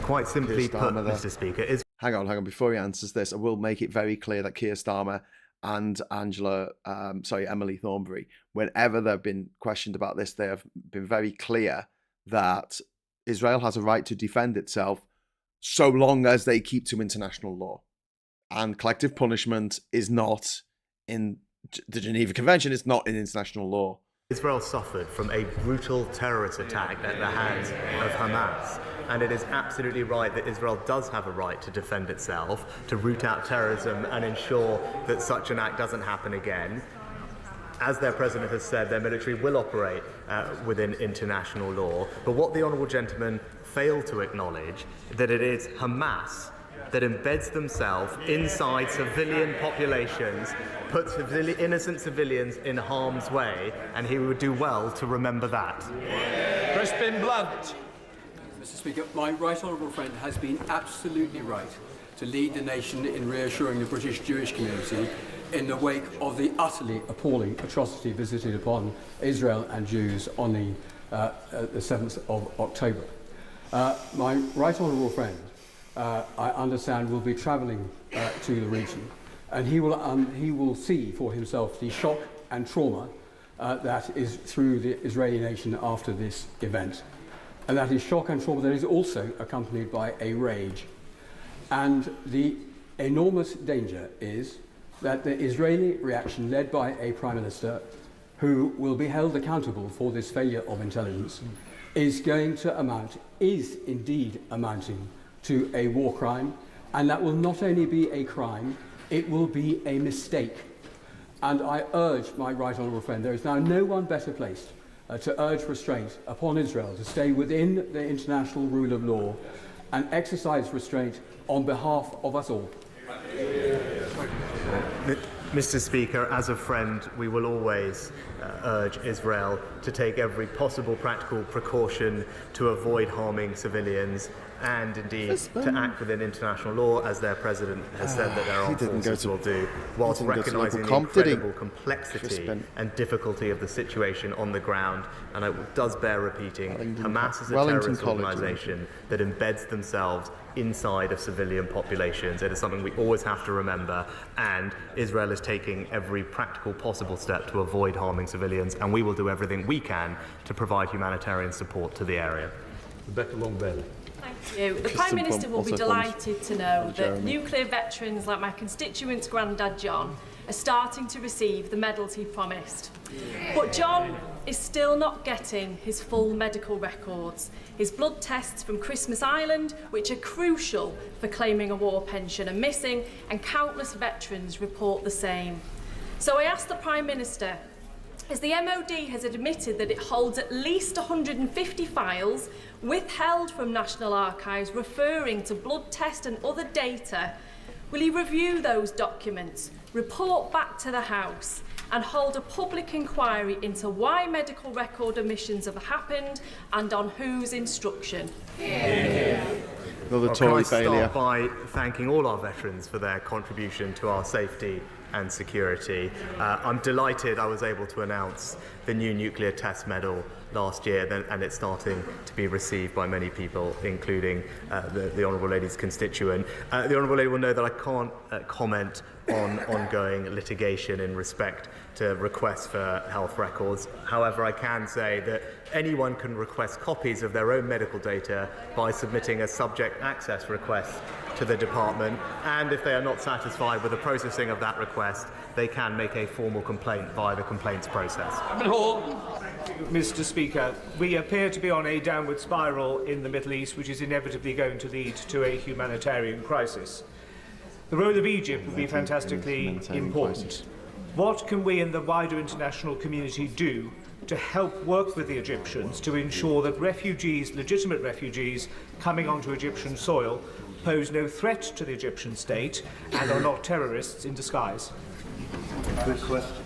quite simply Keir put, Starmer there. Mr. Speaker, is Hang on. Before he answers this, I will make it very clear that Keir Starmer and Emily Thornberry, whenever they've been questioned about this, they have been very clear that Israel has a right to defend itself so long as they keep to international law. and collective punishment is not in the Geneva Convention. It's not in international law. Israel suffered from a brutal terrorist attack at the hands of Hamas. And it is absolutely right that Israel does have a right to defend itself, to root out terrorism and ensure that such an act doesn't happen again. As their president has said, their military will operate within international law. But what the honourable gentleman failed to acknowledge, that it is Hamas that embeds themselves inside civilian populations, puts innocent civilians in harm's way, and he would do well to remember that. Crispin Blunt. Mr. Speaker, my right honourable friend has been absolutely right to lead the nation in reassuring the British Jewish community in the wake of the utterly appalling atrocity visited upon Israel and Jews on the 7th of October. My right honourable friend, I understand, will be travelling to the region, and he will see for himself the shock and trauma that is through the Israeli nation after this event. And that is shock and trauma that is also accompanied by a rage. And the enormous danger is that the Israeli reaction, led by a Prime Minister who will be held accountable for this failure of intelligence, is indeed amounting to a war crime. And that will not only be a crime, it will be a mistake. And I urge my right honourable friend, there is now no one better placed to urge restraint upon Israel to stay within the international rule of law and exercise restraint on behalf of us all. Mr. Speaker, as a friend, we will always urge Israel to take every possible practical precaution to avoid harming civilians and indeed to act within international law, as their president has said that their armed forces will do, whilst recognising the incredible complexity and difficulty of the situation on the ground. And it does bear repeating, Hamas is a terrorist organisation that embeds themselves inside of civilian populations. It is something we always have to remember, and Israel is taking every practical possible step to avoid harming civilians, and we will do everything we can to provide humanitarian support to the area. Rebecca Long-Bailey. Thank you. The Prime Minister will be delighted to know that nuclear veterans like my constituent's granddad John are starting to receive the medals he promised. But John is still not getting his full medical records. His blood tests from Christmas Island, which are crucial for claiming a war pension, are missing, and countless veterans report the same. So I asked the Prime Minister, as the MOD has admitted that it holds at least 150 files withheld from National Archives referring to blood test and other data, will he review those documents, report back to the House and hold a public inquiry into why medical record omissions have happened and on whose instruction? Well, can I start by thanking all our veterans for their contribution to our safety and security. I'm delighted I was able to announce the new nuclear test medal last year, and it's starting to be received by many people, including the Honourable Lady's constituent. The Honourable Lady will know that I can't comment on ongoing litigation in respect to requests for health records. However, I can say that anyone can request copies of their own medical data by submitting a subject access request to the department, and if they are not satisfied with the processing of that request, they can make a formal complaint via the complaints process. Mr. Speaker, we appear to be on a downward spiral in the Middle East, which is inevitably going to lead to a humanitarian crisis. The role of Egypt will be fantastically important. What can we in the wider international community do to help work with the Egyptians to ensure that refugees, legitimate refugees, coming onto Egyptian soil pose no threat to the Egyptian state and are not terrorists in disguise? Good question.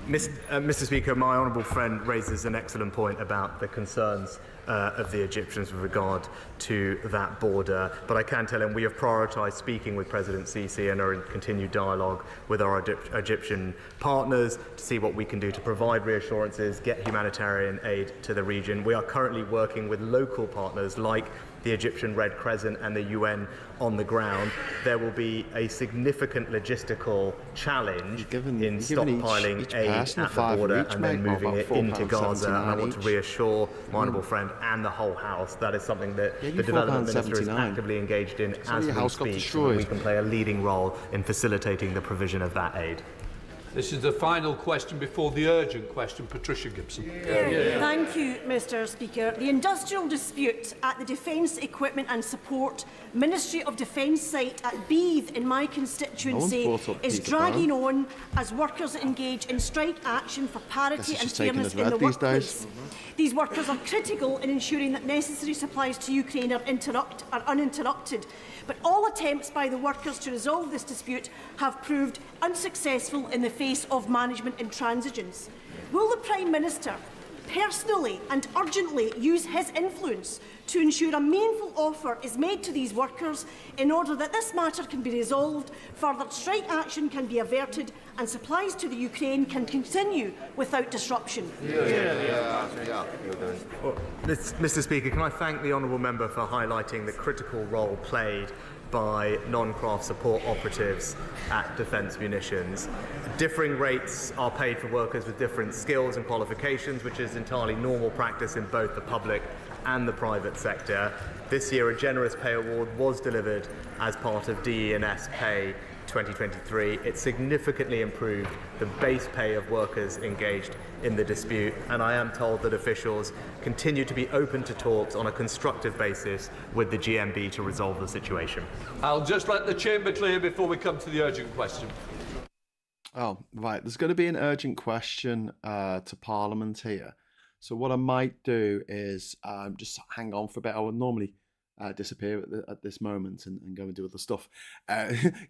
Mr. Speaker, my honourable friend raises an excellent point about the concerns of the Egyptians with regard to that border, but I can tell him we have prioritised speaking with President Sisi and are in continued dialogue with our Egyptian partners to see what we can do to provide reassurances, get humanitarian aid to the region. We are currently working with local partners like the Egyptian Red Crescent and the UN on the ground, there will be a significant logistical challenge in stockpiling aid at the border and then moving it into Gaza. And I want to reassure my honourable friend and the whole House that is something that the Development Minister is actively engaged in as we speak, so that we can play a leading role in facilitating the provision of that aid. This is the final question before the urgent question. Patricia Gibson. Thank you, Mr Speaker. The industrial dispute at the Defence Equipment and Support Ministry of Defence site at Beith in my constituency is dragging on as workers engage in strike action for parity and fairness in the workplace. These workers are critical in ensuring that necessary supplies to Ukraine are uninterrupted. But all attempts by the workers to resolve this dispute have proved unsuccessful in the face of management intransigence. Will the Prime Minister personally and urgently use his influence to ensure a meaningful offer is made to these workers in order that this matter can be resolved, further strike action can be averted and supplies to the Ukraine can continue without disruption? Well, Mr Speaker, can I thank the honourable member for highlighting the critical role played by non-craft support operatives at Defence Munitions. Differing rates are paid for workers with different skills and qualifications, which is entirely normal practice in both the public and the private sector. This year, a generous pay award was delivered as part of DE&S Pay 2023. It significantly improved the base pay of workers engaged in the dispute, and I am told that officials continue to be open to talks on a constructive basis with the GMB to resolve the situation. I'll just let the chamber clear before we come to the urgent question. Oh, right. There's going to be an urgent question to Parliament here. So what I might do is just hang on for a bit. I would normally disappear at this moment and go and do other stuff.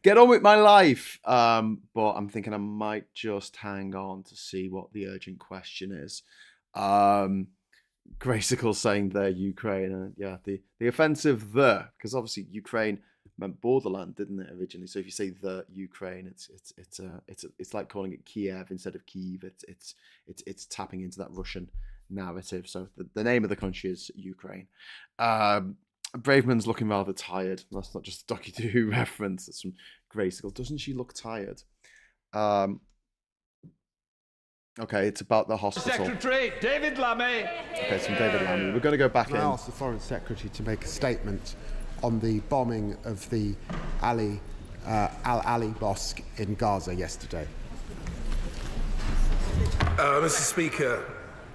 Get on with my life. But I'm thinking I might just hang on to see what the urgent question is. Gracical saying there, Ukraine. Yeah, the offensive there, because obviously Ukraine meant borderland, didn't it, originally? So if you say the Ukraine, it's like calling it Kiev instead of Kyiv. It's tapping into that Russian narrative. So the name of the country is Ukraine. Braveman's looking rather tired. That's not just a Doctor Who reference. That's from Grayskull. Doesn't she look tired? Okay, it's about the hospital. Secretary David Lammy. Okay, it's from David Lammy. We're going to go back in. I asked the Foreign Secretary to make a statement on the bombing of the Al-Ali mosque in Gaza yesterday. Mr. Speaker,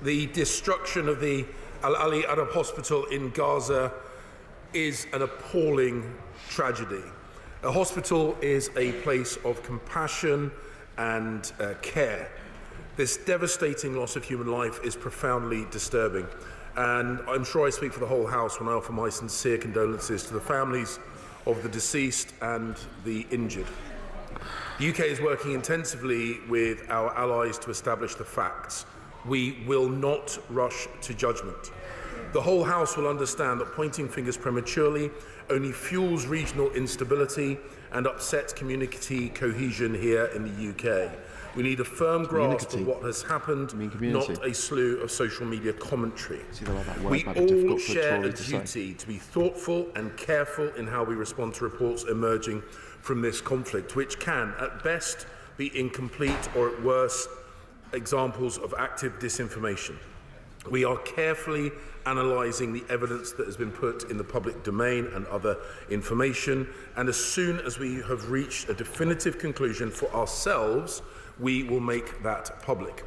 the destruction of the Al-Ali Arab Hospital in Gaza is an appalling tragedy. A hospital is a place of compassion and care. This devastating loss of human life is profoundly disturbing, and I'm sure I speak for the whole House when I offer my sincere condolences to the families of the deceased and the injured. The UK is working intensively with our allies to establish the facts. We will not rush to judgment. The whole House will understand that pointing fingers prematurely only fuels regional instability and upsets community cohesion here in the UK. We need a firm grasp of what has happened, not a slew of social media commentary. We all share a duty to be thoughtful and careful in how we respond to reports emerging from this conflict, which can, at best, be incomplete or, at worst, examples of active disinformation. We are carefully analysing the evidence that has been put in the public domain and other information, and as soon as we have reached a definitive conclusion for ourselves, we will make that public.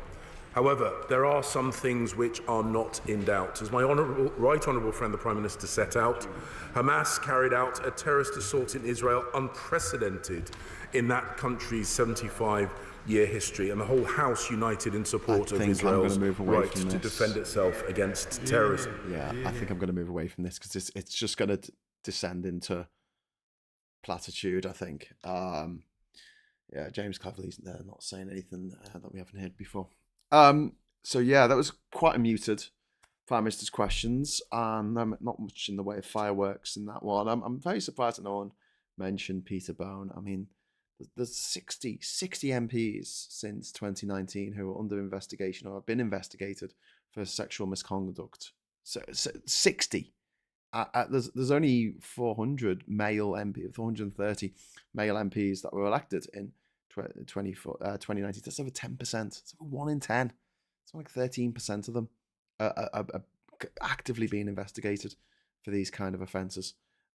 However, there are some things which are not in doubt. As my right honourable friend, the Prime Minister, set out, Hamas carried out a terrorist assault in Israel unprecedented in that country's 75-year history, and the whole House united in support of Israel's right to defend itself against terrorism. Yeah, I think I'm going to move away from this because it's just going to descend into platitude, I think. Yeah, James Cleverley's there, not saying anything that we haven't heard before. So yeah, that was quite a muted Prime Minister's questions, and not much in the way of fireworks in that one. I'm very surprised that no one mentioned Peter Bone. I mean, there's 60 MPs since 2019 who are under investigation or have been investigated for sexual misconduct. So 60. there's only 400 male MP, 430 male MPs that were elected in 2019. That's over 10%. It's over 1 in 10. It's like 13% of them are actively being investigated for these kind of offences.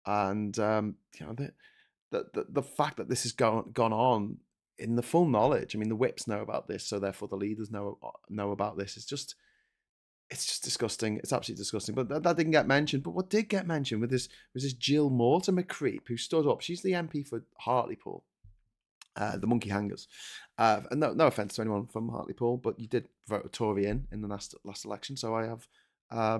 And the fact that this has gone on in the full knowledge. I mean, the whips know about this, so therefore the leaders know about this. It's just disgusting. It's absolutely disgusting. But that didn't get mentioned. But what did get mentioned was this Jill Mortimer creep who stood up. She's the MP for Hartlepool, the Monkey Hangers. And no offence to anyone from Hartlepool, but you did vote a Tory in the last election, so I have a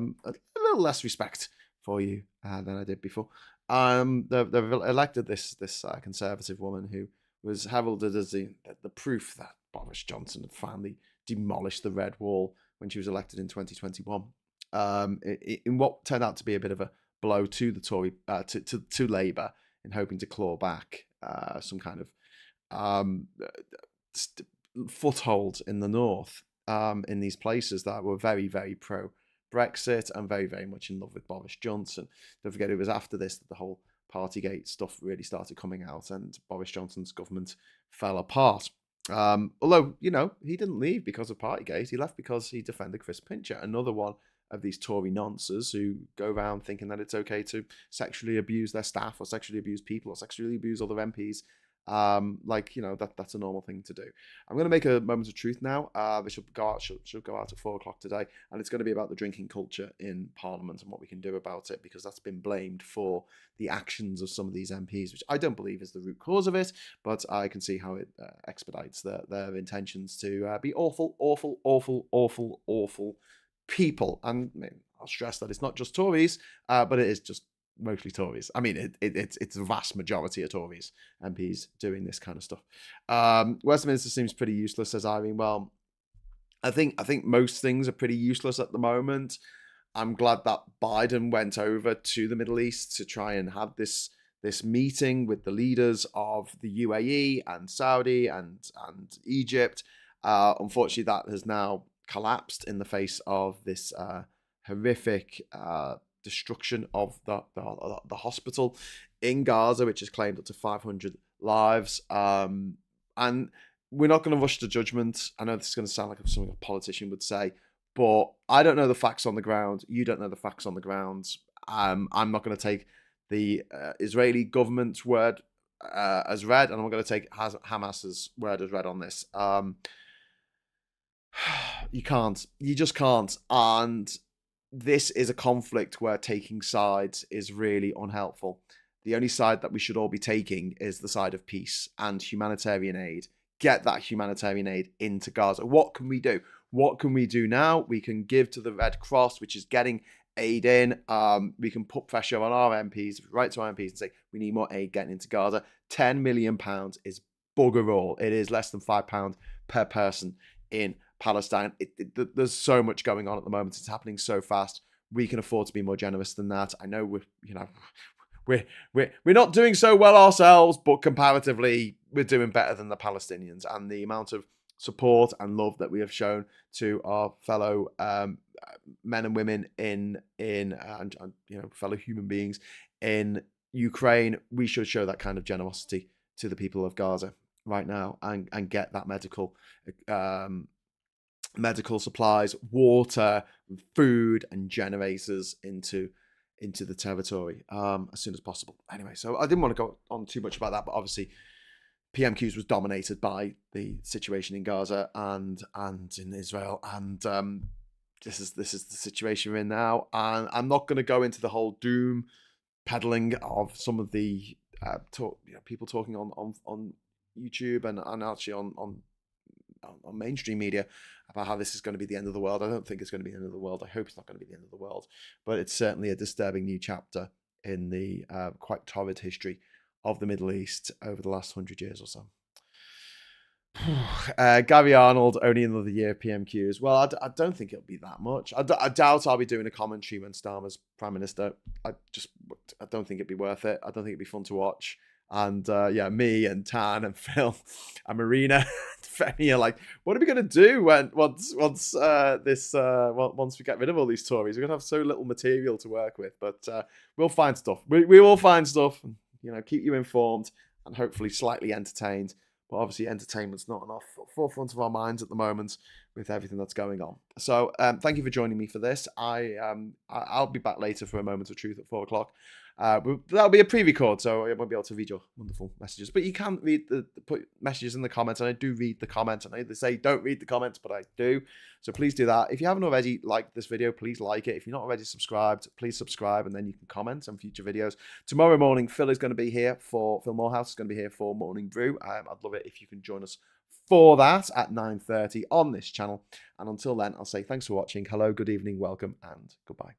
little less respect for you than I did before. They've elected this Conservative woman who was heralded as the proof that Boris Johnson had finally demolished the Red Wall when she was elected in 2021. In what turned out to be a bit of a blow to the Tory, to Labour, in hoping to claw back some kind of foothold in the north, in these places that were very, very pro-Brexit and very, very much in love with Boris Johnson. Don't forget, it was after this that the whole Partygate stuff really started coming out and Boris Johnson's government fell apart. Although, he didn't leave because of Partygate. He left because he defended Chris Pincher, another one of these Tory nonces who go around thinking that it's okay to sexually abuse their staff or sexually abuse people or sexually abuse other MPs. That's a normal thing to do. I'm going to make a moment of truth now. This should go out at 4:00 today, and it's going to be about the drinking culture in Parliament and what we can do about it, because that's been blamed for the actions of some of these MPs, which I don't believe is the root cause of it, but I can see how it expedites their intentions to be awful people. And I'll stress that it's not just Tories, but it is just mostly Tories. I mean, it's a vast majority of Tories MPs doing this kind of stuff. Westminster seems pretty useless, says Irene. Well, I think most things are pretty useless at the moment. I'm glad that Biden went over to the Middle East to try and have this meeting with the leaders of the UAE and Saudi and Egypt. Unfortunately, that has now collapsed in the face of this horrific destruction of the hospital in Gaza, which has claimed up to 500 lives. And we're not going to rush to judgment. I know this is going to sound like something a politician would say, but I don't know the facts on the ground. You don't know the facts on the ground. I'm not going to take the Israeli government's word as read, and I'm not going to take Hamas's word as read on this. You just can't. And this is a conflict where taking sides is really unhelpful. The only side that we should all be taking is the side of peace and humanitarian aid. Get that humanitarian aid into Gaza. What can we do? What can we do now? We can give to the Red Cross, which is getting aid in. We can put pressure on our MPs, write to our MPs and say, we need more aid getting into Gaza. £10 million is bugger all. It is less than £5 per person in Palestine. There's so much going on at the moment. It's happening so fast. We can afford to be more generous than that. I know we're not doing so well ourselves, but comparatively, we're doing better than the Palestinians. And the amount of support and love that we have shown to our fellow men and women and fellow human beings in Ukraine, we should show that kind of generosity to the people of Gaza right now and get that medical supplies, water, food, and generators into the territory as soon as possible. Anyway, so I didn't want to go on too much about that, but obviously PMQs was dominated by the situation in Gaza and in Israel, and this is the situation we're in now. And I'm not going to go into the whole doom peddling of some of the people talking on YouTube and actually on mainstream media about how this is going to be the end of the world. I don't think it's going to be the end of the world. I hope it's not going to be the end of the world, but it's certainly a disturbing new chapter in the quite torrid history of the Middle East over the last 100 years or so. Gary Arnold, only another year PMQs. Well, I don't think it'll be that much. I doubt I'll be doing a commentary when Starmer's Prime Minister. I don't think it'd be worth it. I don't think it'd be fun to watch. And yeah, me and Tan and Phil and Marina, Femi are like, what are we going to do once we get rid of all these Tories? We're going to have so little material to work with, but we'll find stuff. We will find stuff, and, you know, keep you informed and hopefully slightly entertained. But obviously, entertainment's not enough forefront of our minds at the moment with everything that's going on. So thank you for joining me for this. I'll be back later for a moment of truth at 4 o'clock. That'll be a pre-record, so I won't be able to read your wonderful messages. But you can read put messages in the comments, and I do read the comments. I know they say don't read the comments, but I do. So please do that. If you haven't already liked this video, please like it. If you're not already subscribed, please subscribe, and then you can comment on future videos. Tomorrow morning, Phil is going to be here Phil Morehouse is going to be here for Morning Brew. I'd love it if you can join us for that at 9:30 on this channel. And until then, I'll say thanks for watching. Hello, good evening, welcome, and goodbye.